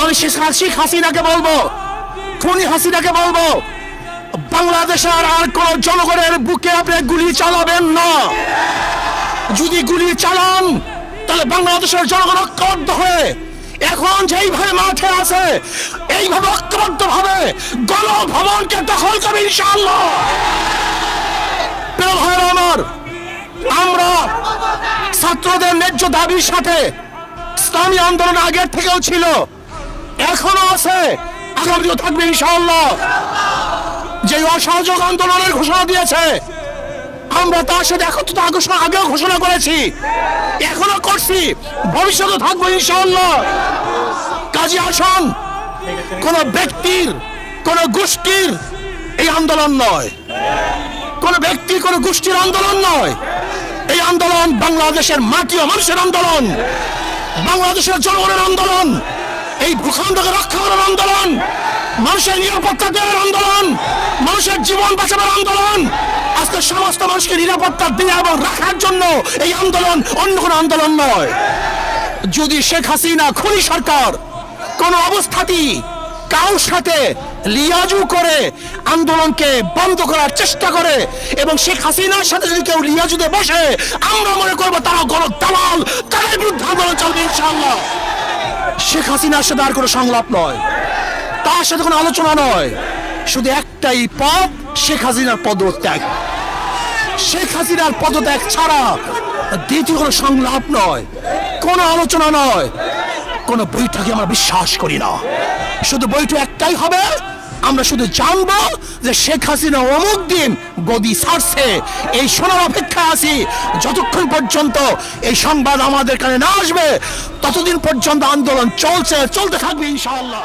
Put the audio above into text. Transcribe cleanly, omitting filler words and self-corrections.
আমি শেখ হাসিনাকে বলবো, খুনি হাসিনাকে বলবো, বাংলাদেশের আর কোন জনগণের বুকে আপনি গুলি চালাবেন না। যদি গুলি চালান তাহলে বাংলাদেশের জনগণ ঐক্যবদ্ধ হয়ে এখন যেইভাবে মাঠে আছে এইভাবে ঐক্যবদ্ধ ভাবে গণভবনকে দখল করবে ইনশাআল্লাহ। প্রিয় ভাইরা আমার, আমরা ছাত্রদের ন্যায্য দাবির সাথে ইসলামী আন্দোলন আগের থেকেও ছিল, এখনো আছে, আগামীও থাকবে ইনশাআল্লাহ। যে অসহযোগ আন্দোলনের ঘোষণা দিয়েছে আমরা তার সাথে আগেও ঘোষণা করেছি, এখনো করছি, ভবিষ্যতে থাকবো ইনশাআল্লাহ। কাজী আসন কোন ব্যক্তির, কোন গোষ্ঠীর এই আন্দোলন নয়, কোন ব্যক্তি, কোন গোষ্ঠীর আন্দোলন নয়। এই আন্দোলন বাংলাদেশের মাটি ও মানুষের আন্দোলন, বাংলাদেশের জনগণের আন্দোলন, এই ভূখণ্ডকে রক্ষা করার আন্দোলন, মানুষের নিরাপত্তা দেওয়ার আন্দোলন, মানুষের জীবন বাঁচানোর আন্দোলন। আজকে সমস্ত মানুষকে নিরাপত্তা দেওয়া এবং রাখার জন্য এই আন্দোলন, অন্য কোনো আন্দোলন নয়। যদি শেখ হাসিনা খুনি সরকার কোন অবস্থাতেই কারোর সাথে লিয়াজু করে আন্দোলনকে বন্ধ করার চেষ্টা করে এবং শেখ হাসিনার সাথে যদি কেউ লিয়াজুতে বসে, আমরা মনে করবো তারা গণ দালাল, তাদের বিরুদ্ধে আন্দোলন চলবে ইনশাআল্লাহ। শেখ হাসিনার সাথে আর কোনো সংলাপ নয়, তার সাথে কোনো আলোচনা নয়, শুধু একটাই পথ, শেখ হাসিনার পদত্যাগ। শেখ হাসিনার পদত্যাগ ছাড়া দ্বিতীয় কোনো সংলাপ নয়, কোনো আলোচনা নয়, কোনো বৈঠকে আমরা বিশ্বাস করি না। শুধু বৈঠক একটাই হবে, আমরা শুধু জানবো যে শেখ হাসিনা অমুক দিন গদি ছাড়ছে, এই শোনার অপেক্ষা আছি। যতক্ষণ পর্যন্ত এই সংবাদ আমাদের কানে না আসবে ততদিন পর্যন্ত আন্দোলন চলতে থাকবে ইনশাআল্লাহ।